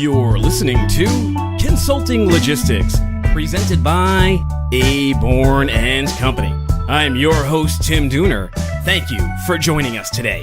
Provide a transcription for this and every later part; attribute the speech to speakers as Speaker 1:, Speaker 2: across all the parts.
Speaker 1: You're listening to Consulting Logistics, presented by Aborn and Company. I'm your host, Tim Dooner. Thank you for joining us today.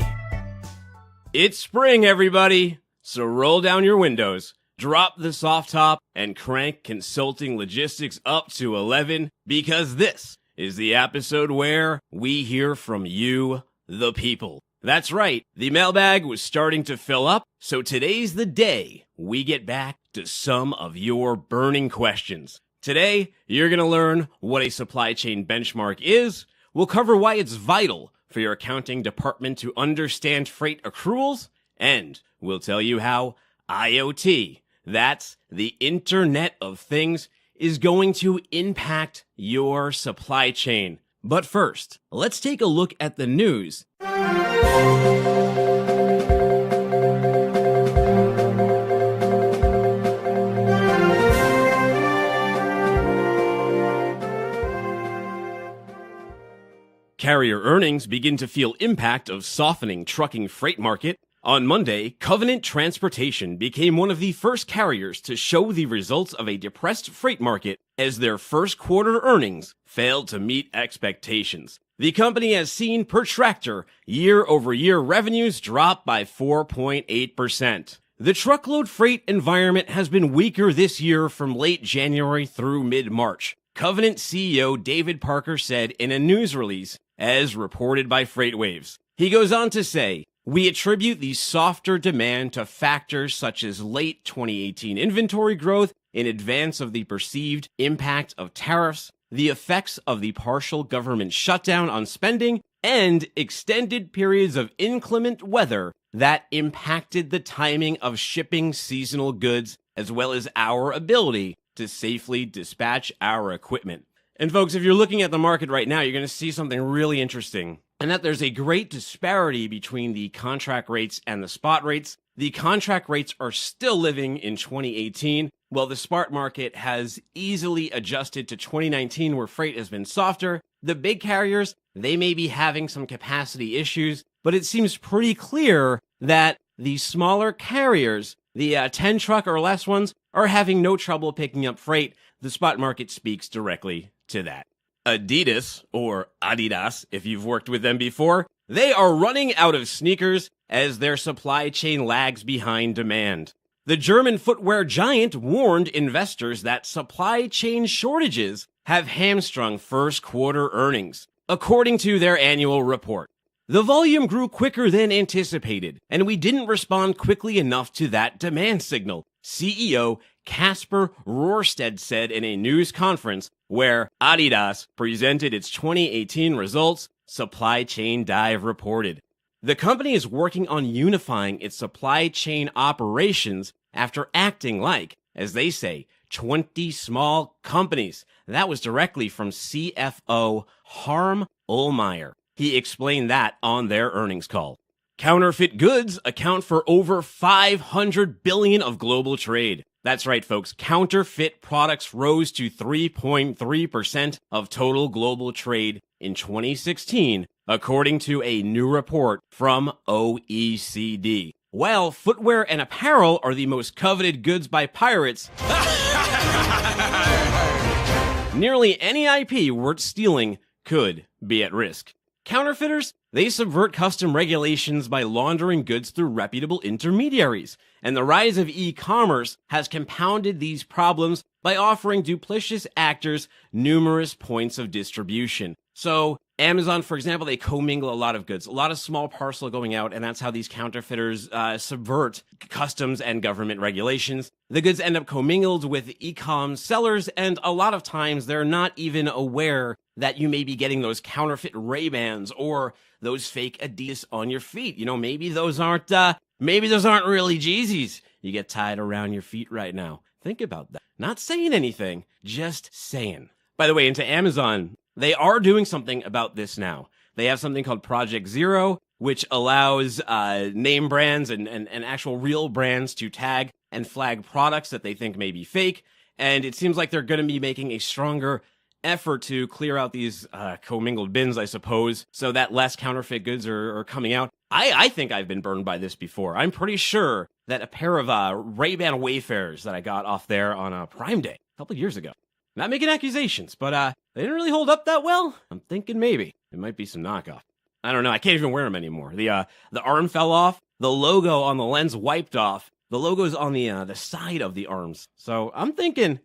Speaker 1: It's spring, everybody, so roll down your windows, drop the soft top, and crank Consulting Logistics up to 11, because this is the episode where we hear from you, the people. That's right, the mailbag was starting to fill up, so today's the day we get back to some of your burning questions. Today, you're going to learn what a supply chain benchmark is. We'll cover why it's vital for your accounting department to understand freight accruals, and we'll tell you how IoT, that's the Internet of Things, is going to impact your supply chain. But first, let's take a look at the news. Carrier earnings begin to feel impact of softening trucking freight market. On Monday, Covenant Transportation became one of the first carriers to show the results of a depressed freight market as their first quarter earnings failed to meet expectations. The company has seen per tractor year-over-year revenues drop by 4.8%. The truckload freight environment has been weaker this year from late January through mid-March. Covenant CEO David Parker said in a news release, as reported by FreightWaves. He goes on to say, "We attribute the softer demand to factors such as late 2018 inventory growth in advance of the perceived impact of tariffs, the effects of the partial government shutdown on spending, and extended periods of inclement weather that impacted the timing of shipping seasonal goods, as well as our ability to safely dispatch our equipment." And folks, if you're looking at the market right now, you're going to see something really interesting, and that there's a great disparity between the contract rates and the spot rates. The contract rates are still living in 2018, while the spot market has easily adjusted to 2019, where freight has been softer. The big carriers, they may be having some capacity issues, but it seems pretty clear that the smaller carriers, the 10 truck or less ones, are having no trouble picking up freight. The spot market speaks directly to that. Adidas, or Adidas if you've worked with them before, they are running out of sneakers as their supply chain lags behind demand. The German footwear giant warned investors that supply chain shortages have hamstrung first quarter earnings, according to their annual report. "The volume grew quicker than anticipated, and we didn't respond quickly enough to that demand signal," CEO Casper Rorsted said in a news conference where Adidas presented its 2018 results, Supply Chain Dive reported. The company is working on unifying its supply chain operations after acting like, as they say, 20 small companies. That was directly from CFO Harm Ohlmeyer. He explained that on their earnings call. Counterfeit goods account for over $500 billion of global trade. That's right, folks. Counterfeit products rose to 3.3% of total global trade in 2016, according to a new report from OECD. While footwear and apparel are the most coveted goods by pirates, nearly any IP worth stealing could be at risk. Counterfeiters, they subvert custom regulations by laundering goods through reputable intermediaries, and the rise of e-commerce has compounded these problems by offering duplicitous actors numerous points of distribution. So, Amazon, for example, they commingle a lot of goods, a lot of small parcel going out, and that's how these counterfeiters subvert customs and government regulations. The goods end up commingled with e-com sellers, and a lot of times they're not even aware that you may be getting those counterfeit Ray-Bans or those fake Adidas on your feet. You know, maybe those aren't really Yeezys you get tied around your feet right now. Think about that. Not saying anything, just saying. By the way, into Amazon, they are doing something about this now. They have something called Project Zero, which allows name brands and actual real brands to tag and flag products that they think may be fake. And it seems like they're going to be making a stronger effort to clear out these commingled bins, I suppose, so that less counterfeit goods are coming out. I think I've been burned by this before. I'm pretty sure that a pair of Ray-Ban Wayfarers that I got off there on Prime Day a couple of years ago. Not making accusations, but they didn't really hold up that well. I'm thinking maybe it might be some knockoff. I don't know. I can't even wear them anymore. The arm fell off. The logo on the lens wiped off. The logo's on the side of the arms. So I'm thinking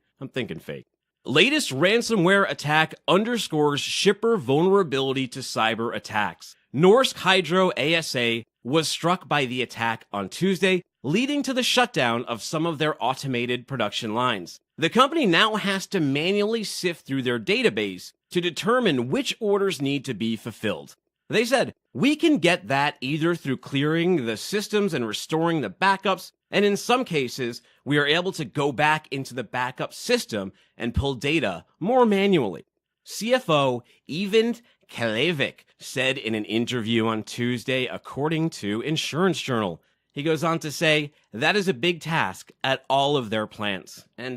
Speaker 1: fake. Latest ransomware attack underscores shipper vulnerability to cyber attacks. Norsk Hydro ASA was struck by the attack on Tuesday, leading to the shutdown of some of their automated production lines. The company now has to manually sift through their database to determine which orders need to be fulfilled. They said, we can get that either through clearing the systems and restoring the backups, and in some cases, we are able to go back into the backup system and pull data more manually. CFO Event Kalevik said in an interview on Tuesday, according to Insurance Journal. He goes on to say, that is a big task at all of their plants. And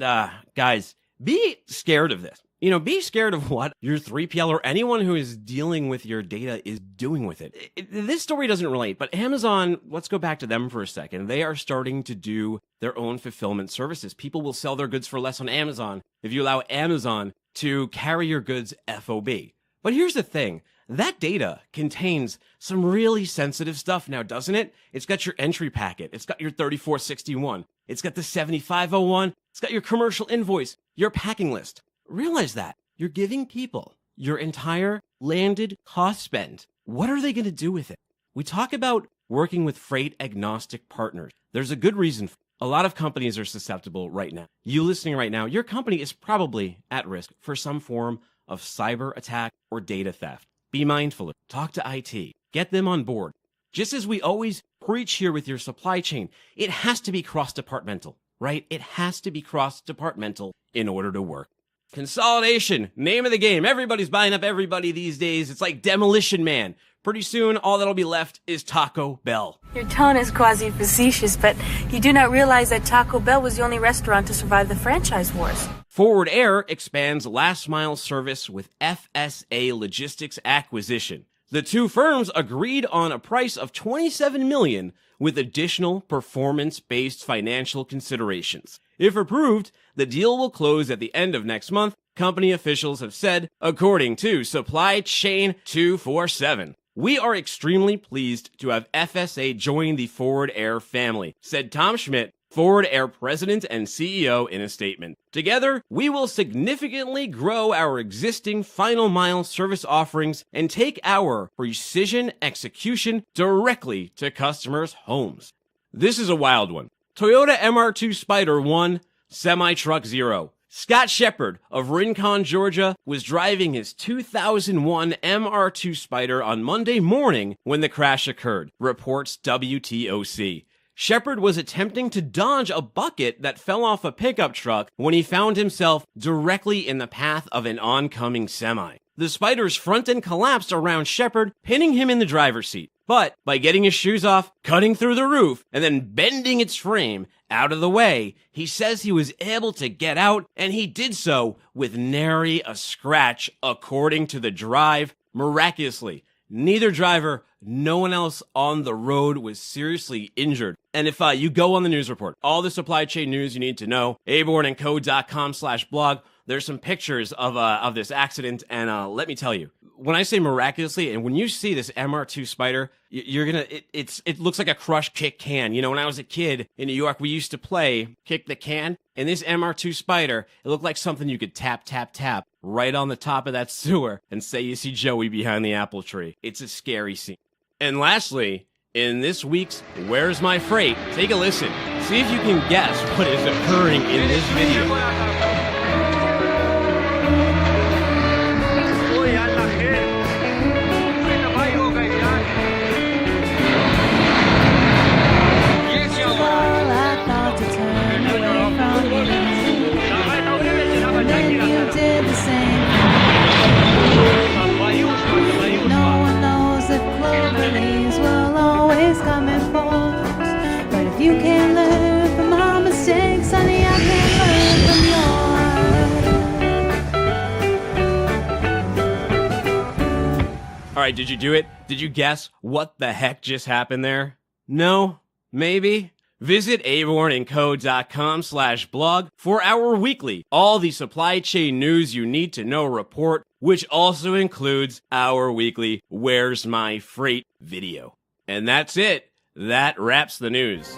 Speaker 1: guys, be scared of this. Be scared of what your 3PL or anyone who is dealing with your data is doing with it. This story doesn't relate, but Amazon, let's go back to them for a second. They are starting to do their own fulfillment services. People will sell their goods for less on Amazon if you allow Amazon to carry your goods FOB. But here's the thing. That data contains some really sensitive stuff now, doesn't it? It's got your entry packet. It's got your 3461. It's got the 7501. It's got your commercial invoice, your packing list. Realize that. You're giving people your entire landed cost spend. What are they going to do with it? We talk about working with freight agnostic partners. There's a good reason. A lot of companies are susceptible right now. You listening right now, your company is probably at risk for some form of cyber attack or data theft. Be mindful. Talk to IT. Get them on board. Just as we always preach here with your supply chain, it has to be cross-departmental, right? It has to be cross-departmental in order to work. Consolidation, name of the game. Everybody's buying up everybody these days. It's like Demolition Man. Pretty soon, all that'll be left is Taco Bell.
Speaker 2: Your tone is quasi-facetious, but you do not realize that Taco Bell was the only restaurant to survive the franchise wars.
Speaker 1: Forward Air expands last-mile service with FSA Logistics acquisition. The two firms agreed on a price of $27 million with additional performance-based financial considerations. If approved, the deal will close at the end of next month, company officials have said, according to Supply Chain 247. We are extremely pleased to have FSA join the Forward Air family, said Tom Schmidt, Forward Air president and CEO, in a statement. Together, we will significantly grow our existing final mile service offerings and take our precision execution directly to customers' homes. This is a wild one. Toyota MR2 Spider 1, semi-truck 0. Scott Shepard of Rincon, Georgia, was driving his 2001 MR2 Spider on Monday morning when the crash occurred, reports WTOC. Shepard was attempting to dodge a bucket that fell off a pickup truck when he found himself directly in the path of an oncoming semi. The Spider's front end collapsed around Shepard, pinning him in the driver's seat. But by getting his shoes off, cutting through the roof, and then bending its frame out of the way, he says he was able to get out, and he did so with nary a scratch, according to the drive. Miraculously, neither driver, no one else on the road was seriously injured. And if you go on the news report, all the supply chain news you need to know, abornandco.com/blog, there's some pictures of this accident, and let me tell you, when I say miraculously, and when you see this MR2 Spider, you're gonna, it looks like a crushed kick can. You know, when I was a kid in New York, we used to play kick the can, and this MR2 Spider, it looked like something you could tap, tap, tap right on the top of that sewer and say you see Joey behind the apple tree. It's a scary scene. And lastly, in this week's Where's My Freight, take a listen. See if you can guess what is occurring in this video.
Speaker 3: You can learn from our mistakes, honey, I can learn from
Speaker 1: All right, did you do it? Did you guess what the heck just happened there? No? Maybe? Visit abornandco.com/blog for our weekly all the supply chain news you need to know report, which also includes our weekly Where's My Freight video. And that's it. That wraps the news.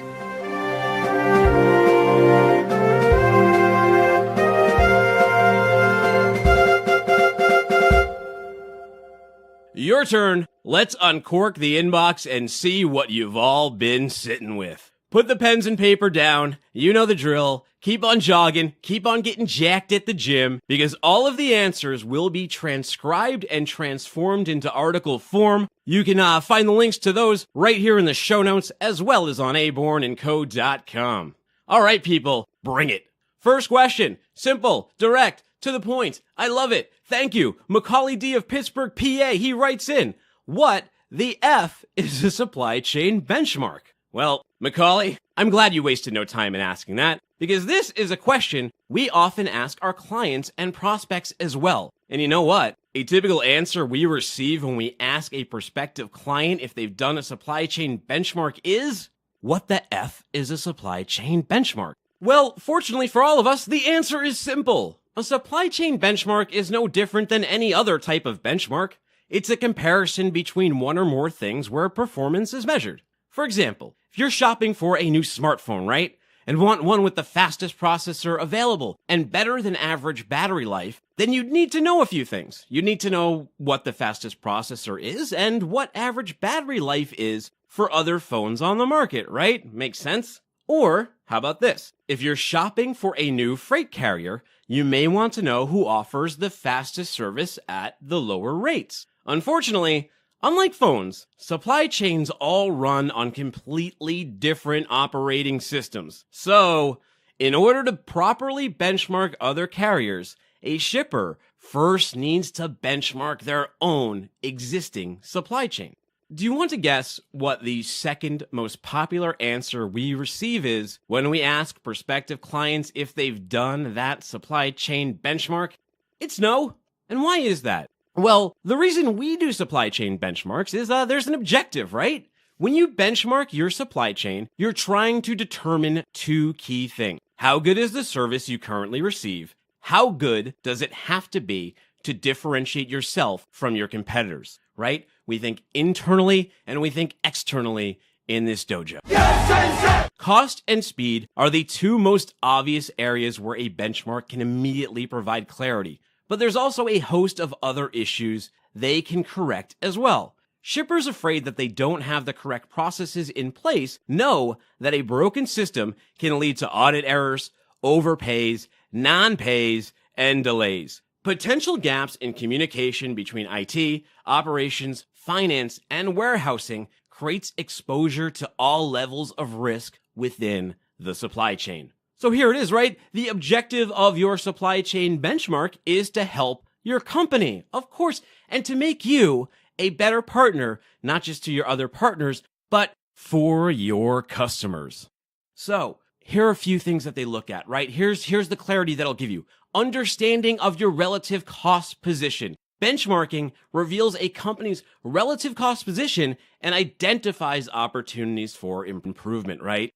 Speaker 1: Your turn. Let's uncork the inbox and see what you've all been sitting with. Put the pens and paper down. You know the drill. Keep on jogging. Keep on getting jacked at the gym, because all of the answers will be transcribed and transformed into article form. You can find the links to those right here in the show notes, as well as on abornandco.com. All right, people, bring it. First question. Simple, direct, to the point. I love it. Thank you. Macaulay D of Pittsburgh, PA. He writes in, what the F is a supply chain benchmark? Well, Macaulay, I'm glad you wasted no time in asking that, because this is a question we often ask our clients and prospects as well. And you know what? A typical answer we receive when we ask a prospective client if they've done a supply chain benchmark is, what the F is a supply chain benchmark? Well, fortunately for all of us, the answer is simple. A supply chain benchmark is no different than any other type of benchmark. It's a comparison between one or more things where performance is measured. For example, if you're shopping for a new smartphone, right, and want one with the fastest processor available and better than average battery life, then you'd need to know a few things. You need to know what the fastest processor is and what average battery life is for other phones on the market, right? Makes sense? Or, how about this? If you're shopping for a new freight carrier, you may want to know who offers the fastest service at the lower rates. Unfortunately, unlike phones, supply chains all run on completely different operating systems. So, in order to properly benchmark other carriers, a shipper first needs to benchmark their own existing supply chain. Do you want to guess what the second most popular answer we receive is when we ask prospective clients if they've done that supply chain benchmark? It's no. And why is that? Well, the reason we do supply chain benchmarks is there's an objective, right? When you benchmark your supply chain, you're trying to determine two key things. How good is the service you currently receive? How good does it have to be to differentiate yourself from your competitors, right? We think internally and we think externally in this dojo. Yes. Cost and speed are the two most obvious areas where a benchmark can immediately provide clarity. But there's also a host of other issues they can correct as well. Shippers afraid that they don't have the correct processes in place know that a broken system can lead to audit errors, overpays, non-pays, and delays. Potential gaps in communication between IT, operations, finance, and warehousing creates exposure to all levels of risk within the supply chain. So here it is, right? The objective of your supply chain benchmark is to help your company, of course, and to make you a better partner, not just to your other partners, but for your customers. So here are a few things that they look at, right? Here's the clarity that'll give you. Understanding of your relative cost position. Benchmarking reveals a company's relative cost position and identifies opportunities for improvement, right?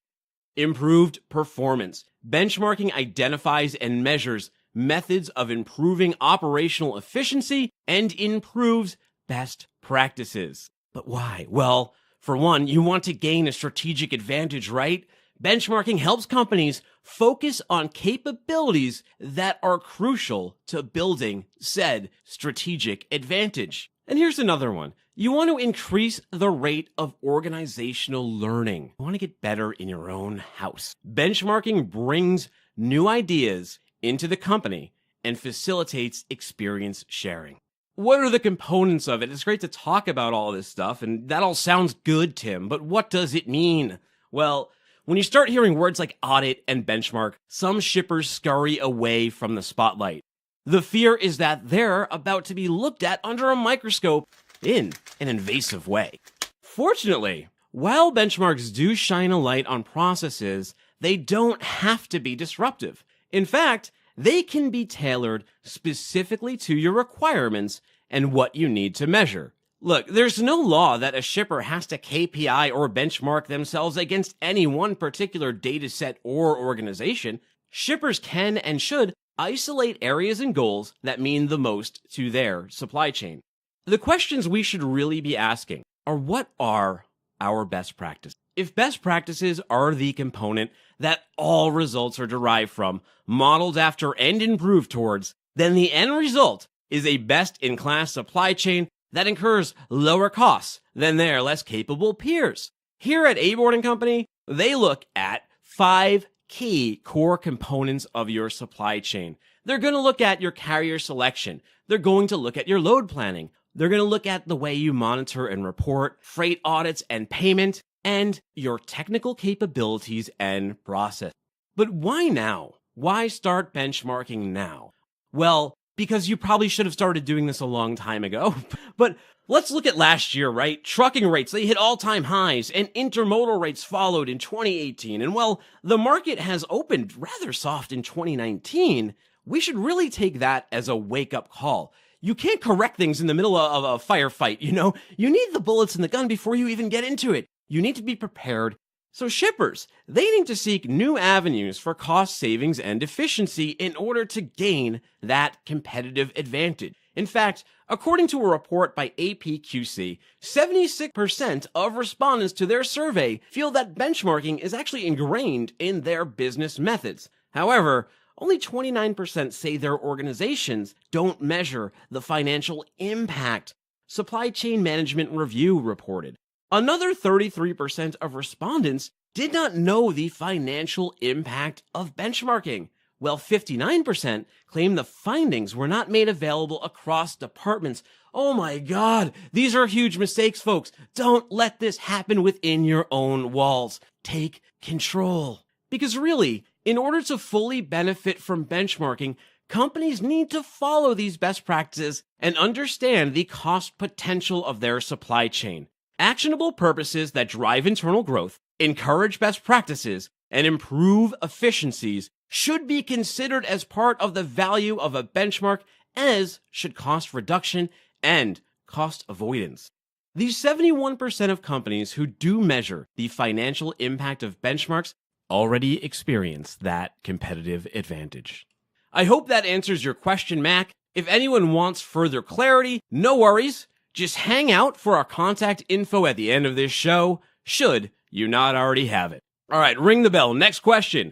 Speaker 1: Improved performance. Benchmarking identifies and measures methods of improving operational efficiency and improves best practices. But why? Well, for one, you want to gain a strategic advantage, right? Benchmarking helps companies focus on capabilities that are crucial to building said strategic advantage. And here's another one. You want to increase the rate of organizational learning. You want to get better in your own house. Benchmarking brings new ideas into the company and facilitates experience sharing. What are the components of it? It's great to talk about all this stuff, and that all sounds good, Tim, but what does it mean? Well, when you start hearing words like audit and benchmark, some shippers scurry away from the spotlight. The fear is that they're about to be looked at under a microscope in an invasive way. Fortunately, while benchmarks do shine a light on processes, they don't have to be disruptive. In fact, they can be tailored specifically to your requirements and what you need to measure. Look, there's no law that a shipper has to KPI or benchmark themselves against any one particular data set or organization. Shippers can and should isolate areas and goals that mean the most to their supply chain. The questions we should really be asking are, what are our best practices? If best practices are the component that all results are derived from, modeled after, and improved towards, then the end result is a best-in-class supply chain that incurs lower costs than their less capable peers. Here at Abord & Company, they look at 5 key core components of your supply chain. They're going to look at your carrier selection. They're going to look at your load planning. They're going to look at the way you monitor and report, freight audits and payment, and your technical capabilities and process. But why now? Why start benchmarking now? Well, because you probably should have started doing this a long time ago. But let's look at last year, right? Trucking rates, they hit all-time highs, and intermodal rates followed in 2018. And while the market has opened rather soft in 2019, we should really take that as a wake-up call. You can't correct things in the middle of a firefight, you know? You need the bullets in the gun before you even get into it. You need to be prepared. So shippers, they need to seek new avenues for cost savings and efficiency in order to gain that competitive advantage. In fact, according to a report by APQC, 76% of respondents to their survey feel that benchmarking is actually ingrained in their business methods. However, only 29% say their organizations don't measure the financial impact. Supply Chain Management Review reported. Another 33% of respondents did not know the financial impact of benchmarking, while 59% claim the findings were not made available across departments. Oh my God, these are huge mistakes, folks. Don't let this happen within your own walls. Take control. Because really, in order to fully benefit from benchmarking, companies need to follow these best practices and understand the cost potential of their supply chain. Actionable purposes that drive internal growth, encourage best practices, and improve efficiencies should be considered as part of the value of a benchmark, as should cost reduction and cost avoidance. These 71% of companies who do measure the financial impact of benchmarks already experience that competitive advantage. I hope that answers your question, Mac. If anyone wants further clarity, no worries. Just hang out for our contact info at the end of this show, should you not already have it. All right, ring the bell. Next question.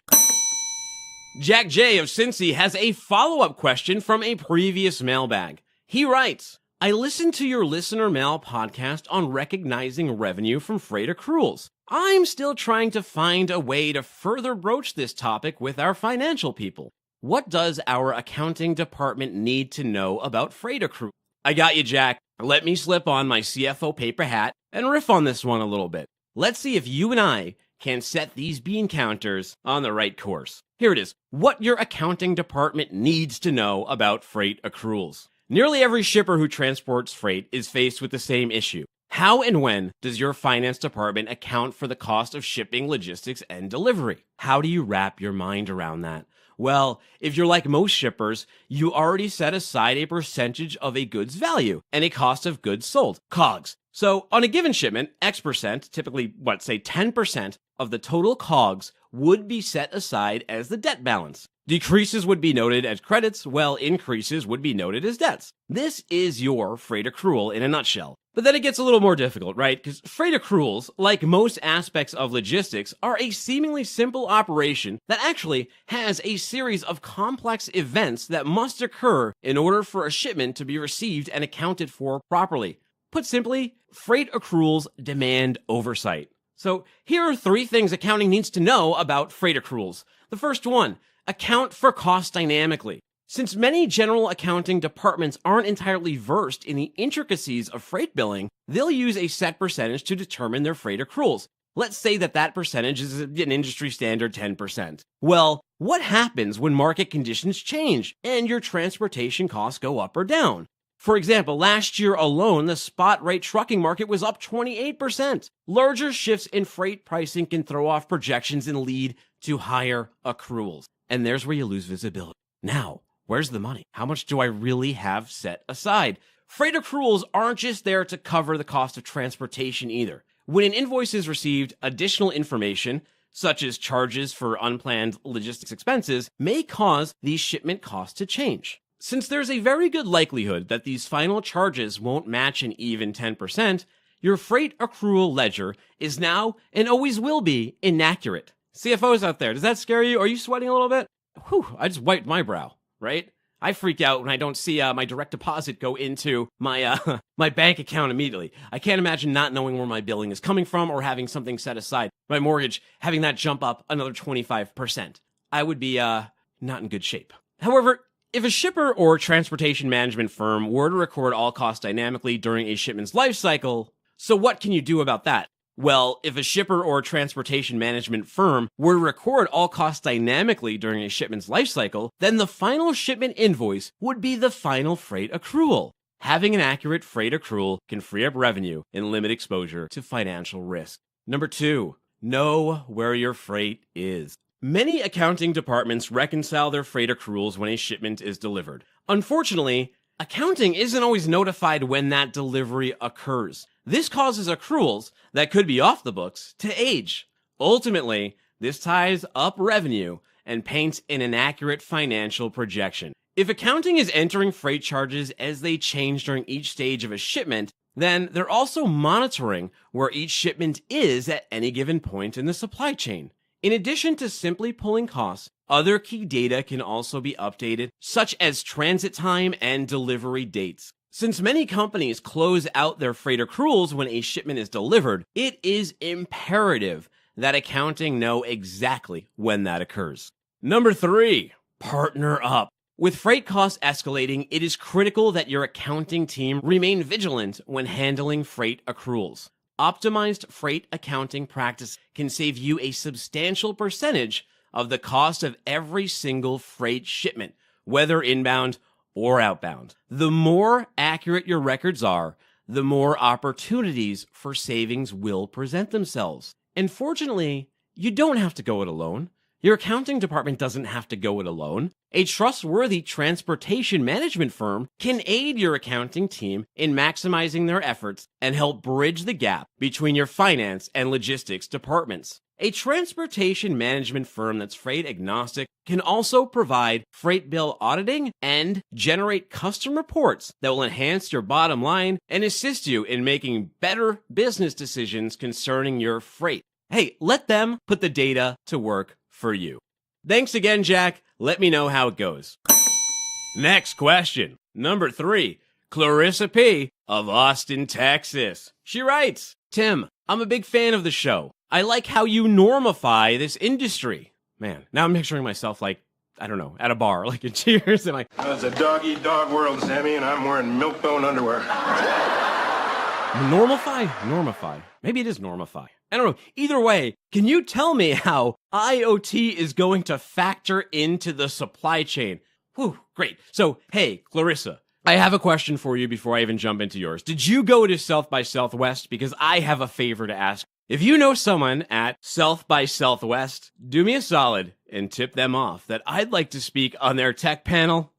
Speaker 1: Jack J. of Cincy has a follow-up question from a previous mailbag. He writes, I listened to your listener mail podcast on recognizing revenue from freight accruals. I'm still trying to find a way to further broach this topic with our financial people. What does our accounting department need to know about freight accruals? I got you, Jack. Let me slip on my CFO paper hat and riff on this one a little bit. Let's see if you and I can set these bean counters on the right course. Here it is. What your accounting department needs to know about freight accruals. Nearly every shipper who transports freight is faced with the same issue. How and when does your finance department account for the cost of shipping, logistics, and delivery? How do you wrap your mind around that? Well, if you're like most shippers, you already set aside a percentage of a good's value and a cost of goods sold, COGS. So on a given shipment, X percent, typically, say 10% of the total COGS would be set aside as the debt balance. Decreases would be noted as credits, while increases would be noted as debts. This is your freight accrual in a nutshell. But then it gets a little more difficult, right? Because freight accruals, like most aspects of logistics, are a seemingly simple operation that actually has a series of complex events that must occur in order for a shipment to be received and accounted for properly. Put simply, freight accruals demand oversight. So here are 3 things accounting needs to know about freight accruals. The first one, account for cost dynamically. Since many general accounting departments aren't entirely versed in the intricacies of freight billing, they'll use a set percentage to determine their freight accruals. Let's say that percentage is an industry standard 10%. Well, what happens when market conditions change and your transportation costs go up or down? For example, last year alone, the spot rate trucking market was up 28%. Larger shifts in freight pricing can throw off projections and lead to higher accruals. And there's where you lose visibility. Now, where's the money? How much do I really have set aside? Freight accruals aren't just there to cover the cost of transportation either. When an invoice is received, additional information, such as charges for unplanned logistics expenses, may cause these shipment costs to change. Since there's a very good likelihood that these final charges won't match an even 10%, your freight accrual ledger is now, and always will be, inaccurate. CFOs out there, does that scare you? Are you sweating a little bit? Whew, I just wiped my brow, right? I freak out when I don't see my direct deposit go into my my bank account immediately. I can't imagine not knowing where my billing is coming from or having something set aside. My mortgage, having that jump up another 25%. I would be not in good shape. However, if a shipper or transportation management firm were to record all costs dynamically during a shipment's life cycle, so what can you do about that? Well, if a shipper or transportation management firm were to record all costs dynamically during a shipment's life cycle, then the final shipment invoice would be the final freight accrual. Having an accurate freight accrual can free up revenue and limit exposure to financial risk. Number 2, know where your freight is. Many accounting departments reconcile their freight accruals when a shipment is delivered. Unfortunately, accounting isn't always notified when that delivery occurs. This causes accruals that could be off the books to age. Ultimately, this ties up revenue and paints an inaccurate financial projection. If accounting is entering freight charges as they change during each stage of a shipment, then they're also monitoring where each shipment is at any given point in the supply chain. In addition to simply pulling costs, other key data can also be updated, such as transit time and delivery dates. Since many companies close out their freight accruals when a shipment is delivered, it is imperative that accounting know exactly when that occurs. Number 3, partner up. With freight costs escalating, it is critical that your accounting team remain vigilant when handling freight accruals. Optimized freight accounting practice can save you a substantial percentage of the cost of every single freight shipment, whether inbound or outbound. The more accurate your records are, the more opportunities for savings will present themselves. And fortunately, you don't have to go it alone. Your accounting department doesn't have to go it alone. A trustworthy transportation management firm can aid your accounting team in maximizing their efforts and help bridge the gap between your finance and logistics departments. A transportation management firm that's freight agnostic can also provide freight bill auditing and generate custom reports that will enhance your bottom line and assist you in making better business decisions concerning your freight. Hey, let them put the data to work for you. Thanks again, Jack. Let me know how it goes. Next question. Number 3, Clarissa P. of Austin, Texas. She writes, Tim, I'm a big fan of the show. I like how you normify this industry. Man, now I'm picturing myself like, I don't know, at a bar, like in Cheers. And
Speaker 3: it's a dog-eat-dog world, Sammy, and I'm wearing milk-bone underwear.
Speaker 1: Normify? Maybe it is normify. I don't know. Either way, can you tell me how IoT is going to factor into the supply chain? Whew, great. So, hey, Clarissa, I have a question for you before I even jump into yours. Did you go to South by Southwest? Because I have a favor to ask. If you know someone at South by Southwest, do me a solid and tip them off that I'd like to speak on their tech panel.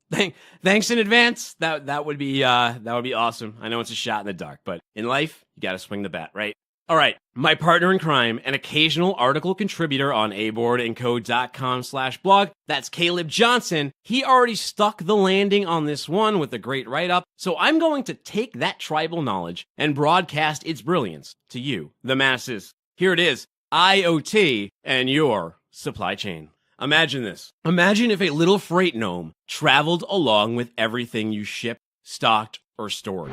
Speaker 1: Thanks in advance. That would be awesome. I know it's a shot in the dark, but in life, you got to swing the bat, right? All right, my partner in crime, an occasional article contributor on aboardandco.com/blog, that's Caleb Johnson. He already stuck the landing on this one with a great write-up, so I'm going to take that tribal knowledge and broadcast its brilliance to you, the masses. Here it is, IoT and your supply chain. Imagine this. Imagine if a little freight gnome traveled along with everything you shipped, stocked, or stored.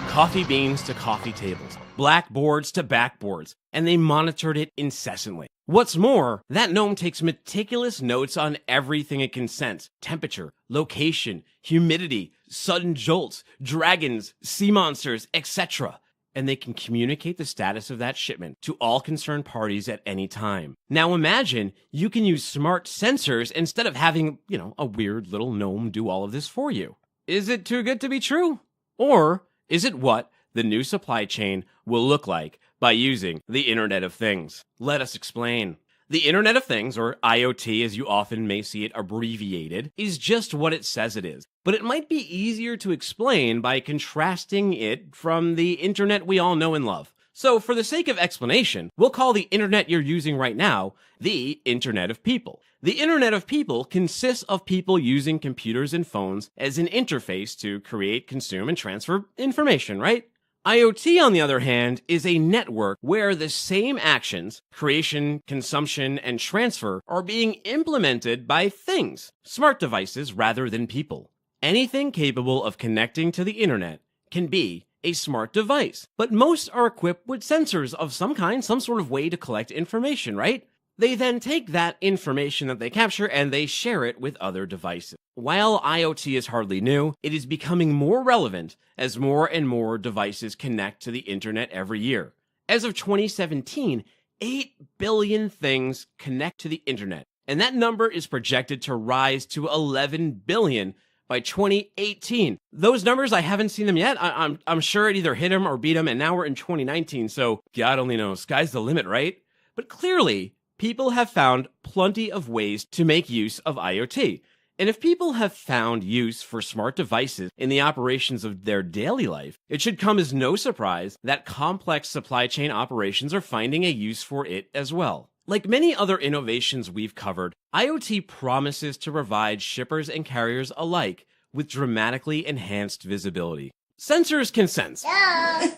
Speaker 1: Coffee beans to coffee tables, blackboards to backboards, and they monitored it incessantly. What's more, that gnome takes meticulous notes on everything it can sense: temperature, location, humidity, sudden jolts, dragons, sea monsters, etc. And they can communicate the status of that shipment to all concerned parties at any time. Now imagine you can use smart sensors instead of having, a weird little gnome do all of this for you. Is it too good to be true? Or is it what the new supply chain will look like by using the Internet of Things? Let us explain. The Internet of Things, or IoT as you often may see it abbreviated, is just what it says it is. But it might be easier to explain by contrasting it from the Internet we all know and love. So for the sake of explanation, we'll call the Internet you're using right now the Internet of People. The Internet of People consists of people using computers and phones as an interface to create, consume, and transfer information, right? IoT, on the other hand, is a network where the same actions, creation, consumption, and transfer, are being implemented by things, smart devices rather than people. Anything capable of connecting to the internet can be a smart device, but most are equipped with sensors of some kind, some sort of way to collect information, right? They then take that information that they capture and they share it with other devices. While IoT is hardly new, it is becoming more relevant as more and more devices connect to the internet every year. As of 2017, 8 billion things connect to the internet, and that number is projected to rise to 11 billion by 2018. Those numbers, I haven't seen them yet. I'm sure it either hit them or beat them, and now we're in 2019, so God only knows. Sky's the limit, right? But clearly, people have found plenty of ways to make use of IoT. And if people have found use for smart devices in the operations of their daily life, it should come as no surprise that complex supply chain operations are finding a use for it as well. Like many other innovations we've covered, IoT promises to provide shippers and carriers alike with dramatically enhanced visibility. Sensors can sense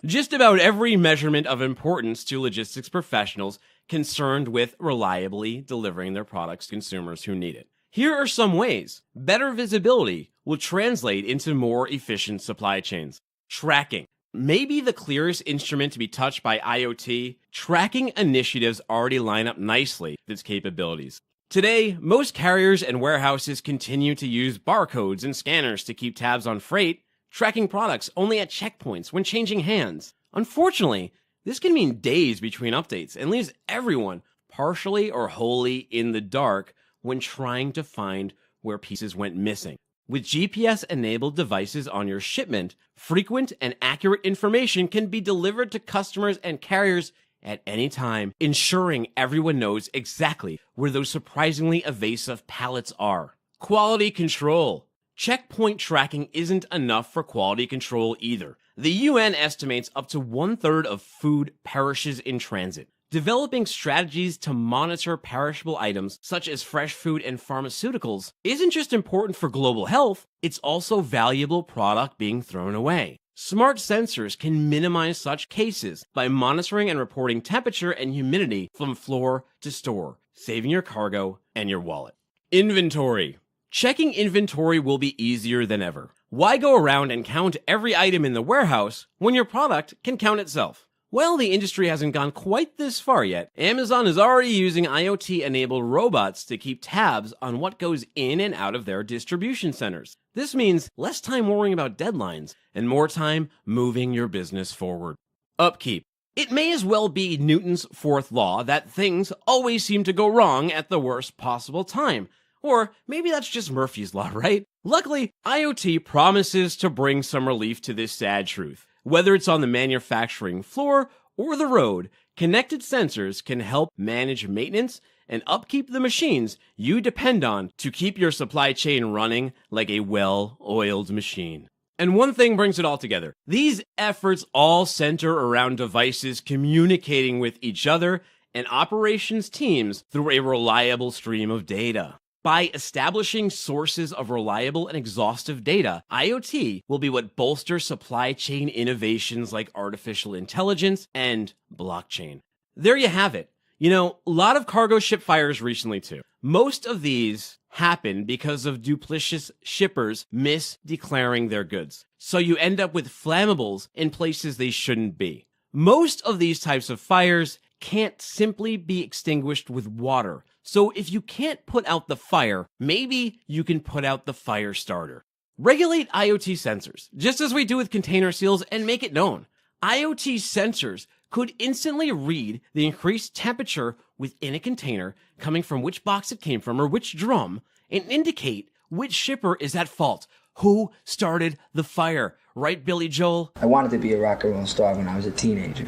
Speaker 1: just about every measurement of importance to logistics professionals concerned with reliably delivering their products to consumers who need it. Here are some ways better visibility will translate into more efficient supply chains. Tracking. Maybe the clearest instrument to be touched by IoT, tracking initiatives already line up nicely with its capabilities. Today, most carriers and warehouses continue to use barcodes and scanners to keep tabs on freight, tracking products only at checkpoints when changing hands. Unfortunately, this can mean days between updates and leaves everyone partially or wholly in the dark when trying to find where pieces went missing. With GPS-enabled devices on your shipment, frequent and accurate information can be delivered to customers and carriers at any time, ensuring everyone knows exactly where those surprisingly evasive pallets are. Quality control. Checkpoint tracking isn't enough for quality control either. The UN estimates up to 1/3 of food perishes in transit. Developing strategies to monitor perishable items, such as fresh food and pharmaceuticals, isn't just important for global health, it's also valuable product being thrown away. Smart sensors can minimize such cases by monitoring and reporting temperature and humidity from floor to store, saving your cargo and your wallet. Inventory. Checking inventory will be easier than ever. Why go around and count every item in the warehouse when your product can count itself? Well, the industry hasn't gone quite this far yet. Amazon is already using IoT-enabled robots to keep tabs on what goes in and out of their distribution centers. This means less time worrying about deadlines and more time moving your business forward. Upkeep. It may as well be Newton's fourth law that things always seem to go wrong at the worst possible time. Or maybe that's just Murphy's Law, right? Luckily, IoT promises to bring some relief to this sad truth. Whether it's on the manufacturing floor or the road, connected sensors can help manage maintenance and upkeep the machines you depend on to keep your supply chain running like a well-oiled machine. And one thing brings it all together. These efforts all center around devices communicating with each other and operations teams through a reliable stream of data. By establishing sources of reliable and exhaustive data, IoT will be what bolsters supply chain innovations like artificial intelligence and blockchain. There you have it. You know, a lot of cargo ship fires recently too. Most of these happen because of duplicitous shippers misdeclaring their goods. So you end up with flammables in places they shouldn't be. Most of these types of fires can't simply be extinguished with water. So if you can't put out the fire, maybe you can put out the fire starter. Regulate IoT sensors, just as we do with container seals, and make it known. IoT sensors could instantly read the increased temperature within a container coming from which box it came from or which drum, and indicate which shipper is at fault. Who started the fire? Right, Billy Joel?
Speaker 4: I wanted to be a rock and roll star when I was a teenager.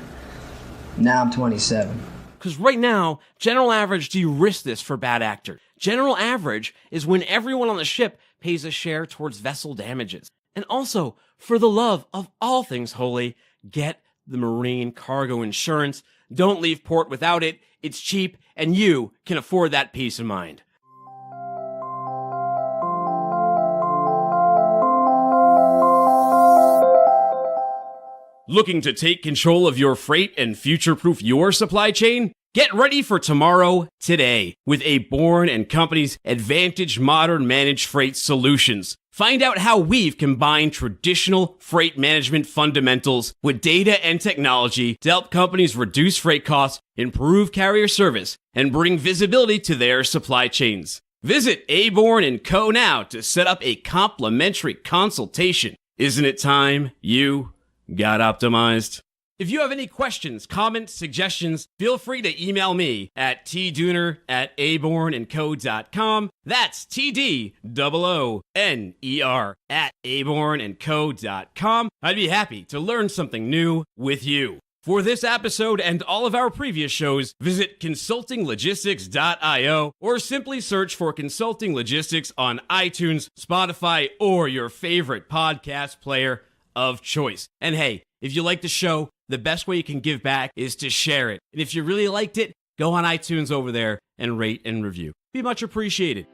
Speaker 4: Now I'm 27.
Speaker 1: Because right now, general average de-risk this for bad actors. General average is when everyone on the ship pays a share towards vessel damages. And also, for the love of all things holy, get the marine cargo insurance. Don't leave port without it. It's cheap, and you can afford that peace of mind. Looking to take control of your freight and future-proof your supply chain? Get ready for tomorrow today with Aborn & Company's Advantage Modern Managed Freight Solutions. Find out how we've combined traditional freight management fundamentals with data and technology to help companies reduce freight costs, improve carrier service, and bring visibility to their supply chains. Visit Aborn & Co. now to set up a complimentary consultation. Isn't it time you got optimized? If you have any questions, comments, suggestions, feel free to email me at tdooner@abornandco.com. That's TDOONER@abornandco.com. I'd be happy to learn something new with you. For this episode and all of our previous shows, visit consultinglogistics.io or simply search for Consulting Logistics on iTunes, Spotify, or your favorite podcast player of choice. And hey, if you like the show, the best way you can give back is to share it. And if you really liked it, go on iTunes over there and rate and review. Be much appreciated.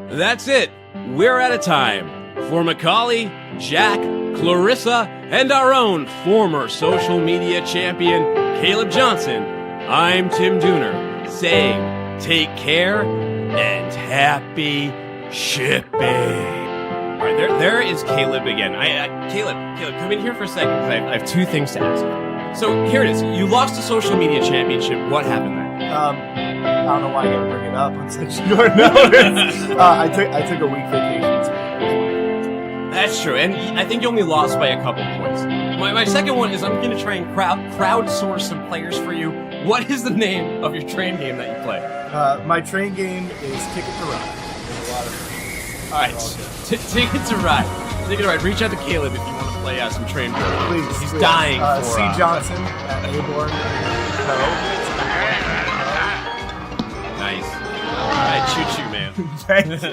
Speaker 1: That's it. We're out of time. For Macaulay, Jack, Clarissa, and our own former social media champion, Caleb Johnson, I'm Tim Dooner, saying take care and happy shipping. All right, there is Caleb again. Caleb, come in here for a second because I have two things to ask you. So here it is. You lost the social media championship. What happened there?
Speaker 4: I don't know why I gotta bring it up on such short notice. I took a week vacation.
Speaker 1: That's true, and I think you only lost by a couple points. My second one is I'm going to try and crowdsource some players for you. What is the name of your train game that you play?
Speaker 4: My train game is Ticket to Ride.
Speaker 1: All right, Ticket to Ride. Ticket to Ride. Reach out to Caleb if you want to play some train board.
Speaker 4: Please.
Speaker 1: He's dying for...
Speaker 4: C. Johnson at Aborn.
Speaker 1: Nice. All right, choo-choo, man.
Speaker 4: Thanks.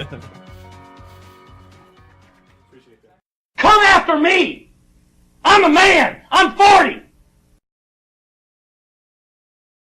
Speaker 5: Come after me! I'm a man! I'm 40!